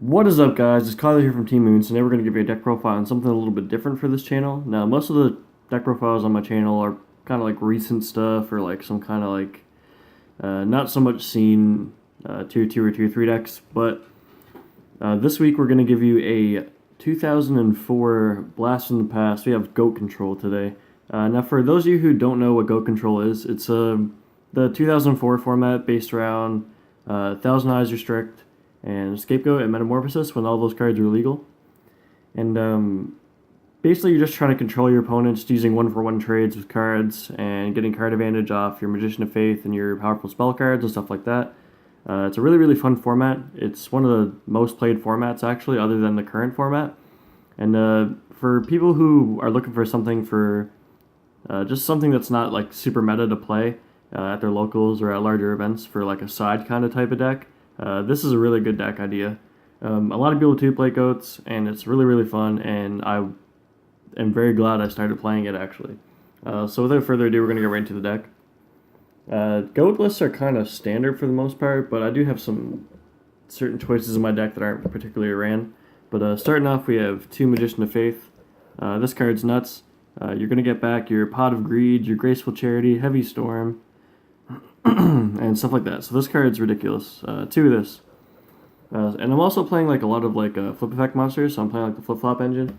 What is up, guys? It's Kyler here from Team Moon. Today we're going to give you a deck profile on something a little bit different for this channel. Now, most of the deck profiles on my channel are kind of like recent stuff or like some kind of like not so much seen tier 2 or tier 3 decks, but this week we're going to give you a 2004 Blast from the Past. We have Goat Control today. Now, for those of you who don't know what Goat Control is, it's the 2004 format based around Thousand Eyes Restrict and Scapegoat and Metamorphosis when all those cards are legal. And basically you're just trying to control your opponents using one-for-one trades with cards and getting card advantage off your Magician of Faith and your powerful spell cards and stuff like that. It's a really, really fun format. It's one of the most played formats, actually, other than the current format. And for people who are looking for something for just something that's not like super meta to play at their locals or at larger events for like a side kind of type of deck, this is a really good deck idea. A lot of people do play Goats, and it's really, really fun, and I am very glad I started playing it, actually. So without further ado, we're going to get right into the deck. Goat lists are kind of standard for the most part, but I do have some certain choices in my deck that aren't particularly ran. But starting off, we have 2 Magician of Faith. This card's nuts. You're going to get back your Pot of Greed, your Graceful Charity, Heavy Storm, and stuff like that. So this card's ridiculous. 2 of this. And I'm also playing like a lot of like flip effect monsters, so I'm playing like the flip flop engine.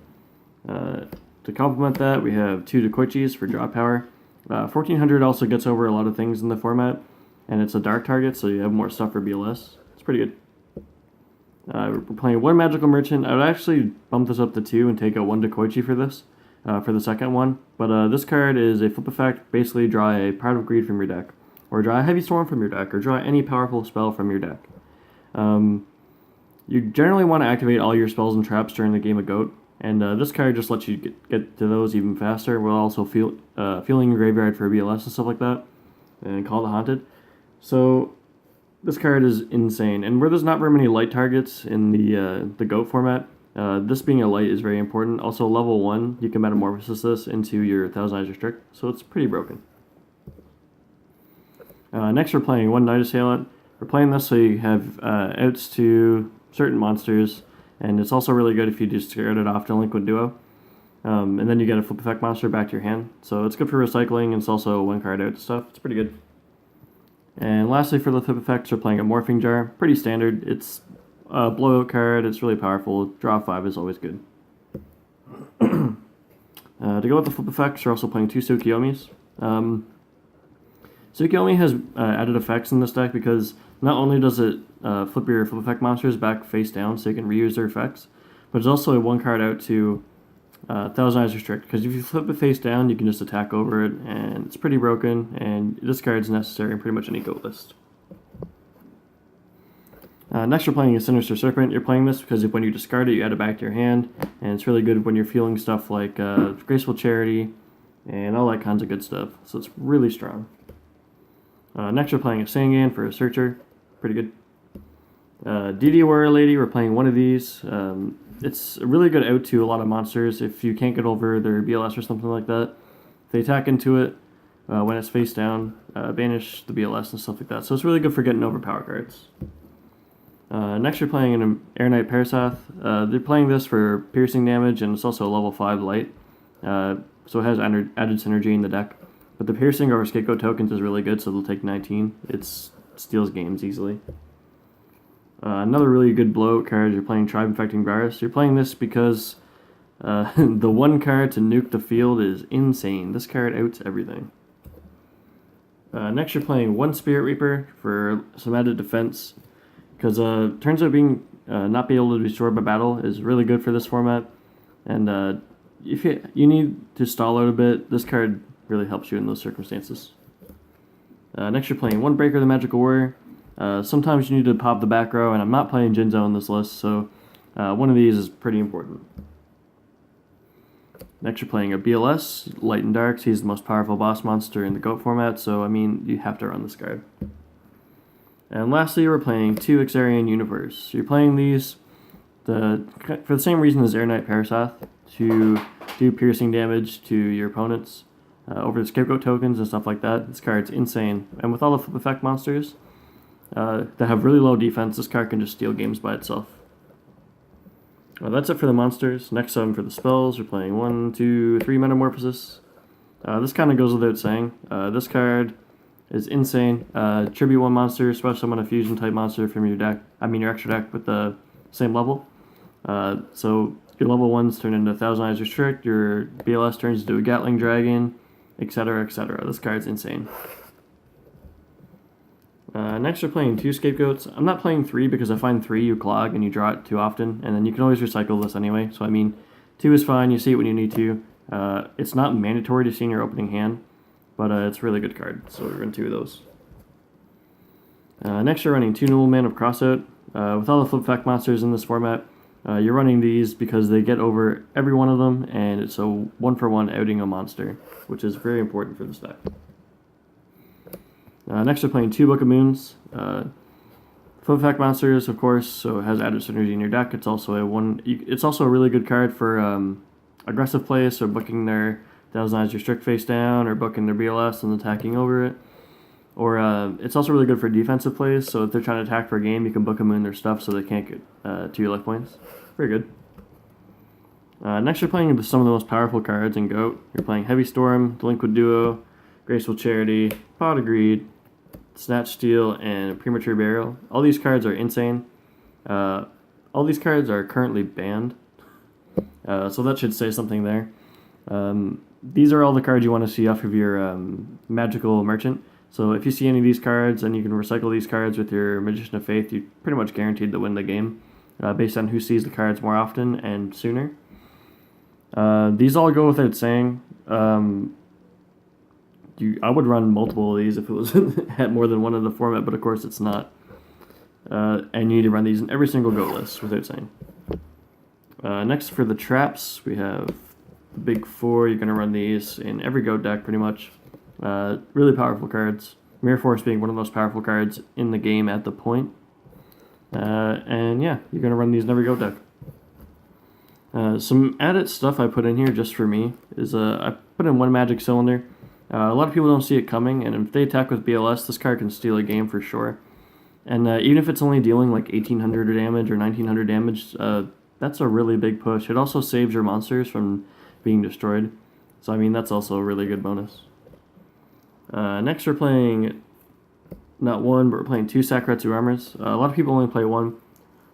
To complement that, we have 2 Dekoichis for draw power. 1400 also gets over a lot of things in the format, and it's a dark target, so you have more stuff for BLS. It's pretty good. We're playing 1 Magical Merchant. I would actually bump this up to 2 and take out 1 Dekoichi for this, for the second one. But this card is a flip effect. Basically, draw a Pot of Greed from your deck, or draw a Heavy Storm from your deck, or draw any powerful spell from your deck. You generally want to activate all your spells and traps during the game of Goat, and this card just lets you get to those even faster, while also feeling your graveyard for BLS and stuff like that, and Call the Haunted. So this card is insane, and where there's not very many light targets in the Goat format, this being a light is very important. Also, level 1, you can Metamorphosis this into your Thousand Eyes Restrict, so it's pretty broken. Next, we're playing 1 Night Assailant. We're playing this so you have outs to certain monsters, and it's also really good if you just discard it off to Liquid Duo. And then you get a flip effect monster back to your hand. So it's good for recycling, and it's also 1 card out stuff. It's pretty good. And lastly, for the flip effects, we're playing a Morphing Jar. Pretty standard. It's a blowout card. It's really powerful. Draw 5 is always good. To go with the flip effects, we're also playing 2 Tsukiyomis. Tsukiyomi has added effects in this deck because not only does it flip your flip effect monsters back face down so you can reuse their effects, but it's also a 1 card out to Thousand Eyes Restrict, because if you flip it face down, you can just attack over it, and it's pretty broken, and this card's necessary in pretty much any Goat list. Next, we're playing a Sinister Serpent. You're playing this because when you discard it, you add it back to your hand, and it's really good when you're feeling stuff like Graceful Charity and all that kinds of good stuff, so it's really strong. Next, we're playing a Sangan for a Searcher. Pretty good. DD Warrior Lady, we're playing 1 of these. It's a really good out to a lot of monsters if you can't get over their BLS or something like that. If they attack into it when it's face down, banish the BLS and stuff like that. So it's really good for getting over power cards. Next, you're playing an Air Knight Parasath. They're playing this for piercing damage, and it's also a level 5 light. So it has added synergy in the deck. But the piercing over Scapegoat tokens is really good, so they'll take 19. It steals games easily. Another really good blowout card, you're playing Tribe Infecting Virus. You're playing this because the 1 card to nuke the field is insane. This card outs everything. Next, you're playing 1 Spirit Reaper for some added defense, because turns out being not be able to be destroyed by battle is really good for this format. And if you need to stall out a bit, this card really helps you in those circumstances. Next, you're playing 1 Breaker the Magical Warrior. Sometimes you need to pop the back row, and I'm not playing Jinzo in this list, so 1 of these is pretty important. Next, you're playing a BLS, Light and Darks. He's the most powerful boss monster in the Goat format, so I mean, you have to run this card. And lastly, we're playing 2 Ixarian Universe. You're playing these for the same reason as Air Knight Parasath, to do piercing damage to your opponents over the Scapegoat tokens and stuff like that. This card's insane. And with all the flip effect monsters that have really low defense, this card can just steal games by itself. That's it for the monsters. Next up for the spells, we're playing 1, 2, 3 Metamorphosis. This kind of goes without saying. This card is insane. Tribute 1 monster, special summon a fusion type monster from your deck. Your extra deck with the same level. So your level 1s turn into Thousand Eyes Restrict, your BLS turns into a Gatling Dragon, etc., etc. This card's insane. Next we're playing 2 Scapegoats. I'm not playing 3 because I find 3 you clog and you draw it too often, and then you can always recycle this anyway. So 2 is fine, you see it when you need to. It's not mandatory to see in your opening hand, but it's a really good card, so we're running 2 of those. Next we're running 2 Noblemen of Crossout. With all the flip fact monsters in this format, you're running these because they get over every one of them, and it's a 1-for-1 outing a monster, which is very important for this deck. Next we're playing 2 Book of Moons. Flip fact monsters, of course, so it has added synergy in your deck. It's also it's also a really good card for aggressive play, so booking their Thousand Eyes Restrict face down, or booking their BLS and attacking over it. Or it's also really good for defensive plays, so if they're trying to attack for a game, you can book them in their stuff so they can't get 2 life points. Very good. Next you're playing some of the most powerful cards in GOAT. You're playing Heavy Storm, Delinquent Duo, Graceful Charity, Pot of Greed, Snatch Steal, and Premature Burial. All these cards are insane. All these cards are currently banned, so that should say something there. These are all the cards you want to see off of your Magical Merchant. So if you see any of these cards and you can recycle these cards with your Magician of Faith, you're pretty much guaranteed to win the game, based on who sees the cards more often and sooner. These all go without saying. I would run multiple of these if it was had more than one in the format, but of course it's not. And you need to run these in every single GOAT list, without saying. Next for the traps, we have the big 4. You're going to run these in every GOAT deck, pretty much. Really powerful cards. Mirror Force being one of the most powerful cards in the game at the point. And yeah, you're going to run these in every GOAT deck. Some added stuff I put in here just for me is I put in 1 Magic Cylinder. A lot of people don't see it coming, and if they attack with BLS, this card can steal a game for sure. And even if it's only dealing like 1800 damage or 1900 damage, that's a really big push. It also saves your monsters from being destroyed. So that's also a really good bonus. Next we're playing not 1, but we're playing 2 Sakuretsu Armors. A lot of people only play 1,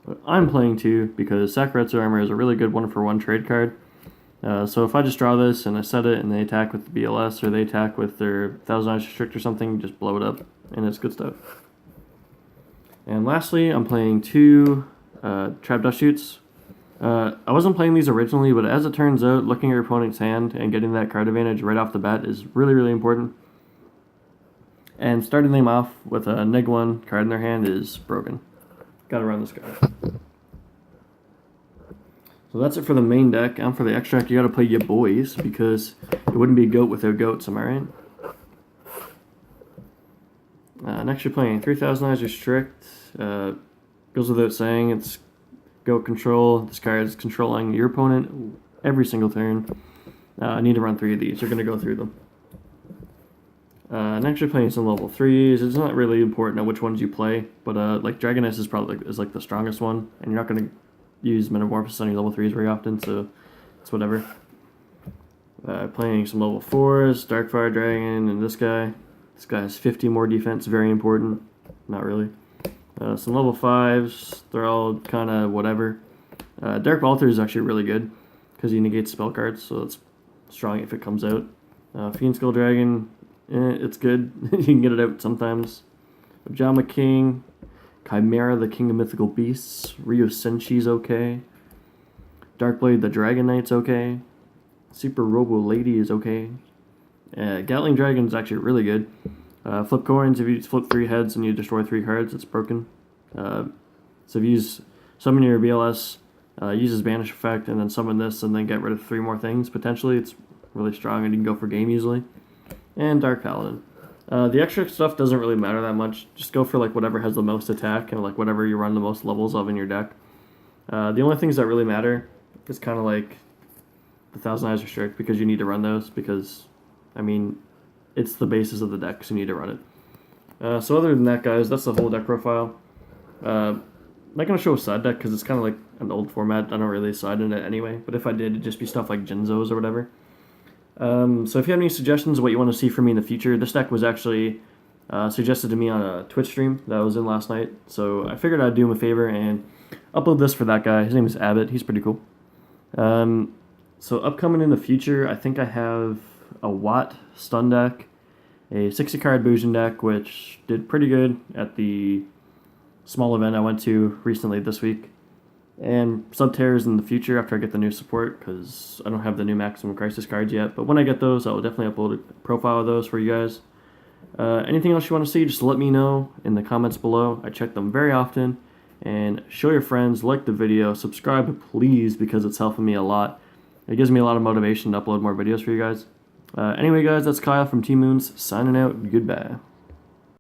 but I'm playing 2 because Sakuretsu Armor is a really good 1-for-1 trade card. So if I just draw this and I set it and they attack with the BLS or they attack with their Thousand Eyes Restrict or something, just blow it up, and it's good stuff. And lastly, I'm playing 2 Trap Dust Shoots. I wasn't playing these originally, but as it turns out, looking at your opponent's hand and getting that card advantage right off the bat is really, really important. And starting them off with a Neg 1 card in their hand is broken. Gotta run this guy. So that's it for the main deck. And for the extract, you gotta play your boys, because it wouldn't be GOAT without goats, am I right? Next you're playing 3000 Eyes Restrict. Goes without saying, it's GOAT control. This card is controlling your opponent every single turn. I need to run 3 of these. You're gonna go through them. Next you're playing some level 3s. It's not really important on which ones you play, but like Dragoness is probably like the strongest one, and you're not gonna use Metamorphosis on your level 3s very often, so it's whatever. Playing some level 4s, Darkfire Dragon, and this guy. This guy has 50 more defense, very important. Not really. Some level 5s, they're all kind of whatever. Dark Altar is actually really good, because he negates spell cards, so it's strong if it comes out. Fiend Skull Dragon, it's good. You can get it out sometimes. Ojama King, Chimera, the King of Mythical Beasts. Ryo Senshi's okay. Darkblade, the Dragon Knight's okay. Super Robo Lady is okay. Gatling Dragon's actually really good. Flip coins, if you flip 3 heads and you destroy 3 cards, it's broken. So if you summon your BLS, uses Banish effect, and then summon this, and then get rid of 3 more things, potentially, it's really strong and you can go for game easily. And Dark Paladin. The extra stuff doesn't really matter that much. Just go for like whatever has the most attack and like whatever you run the most levels of in your deck. The only things that really matter is kind of like the Thousand Eyes Restrict, because you need to run those, because it's the basis of the deck, so you need to run it. So other than that, guys, that's the whole deck profile. not going to show a side deck because it's kind of like an old format. I don't really side in it anyway. But if I did, it'd just be stuff like Jinzos or whatever. So if you have any suggestions of what you want to see from me in the future, this deck was actually suggested to me on a Twitch stream that I was in last night. So I figured I'd do him a favor and upload this for that guy. His name is Abbott. He's pretty cool. So upcoming in the future, I think I have a Watt stun deck, a 60-card Bujin deck, which did pretty good at the small event I went to recently this week, and Subterrors in the future after I get the new support, because I don't have the new Maximum Crisis cards yet, but when I get those, I will definitely upload a profile of those for you guys. Anything else you want to see, just let me know in the comments below. I check them very often, and show your friends, like the video, subscribe please, because it's helping me a lot. It gives me a lot of motivation to upload more videos for you guys. Anyway guys, that's Kyle from Team Moons, signing out, goodbye.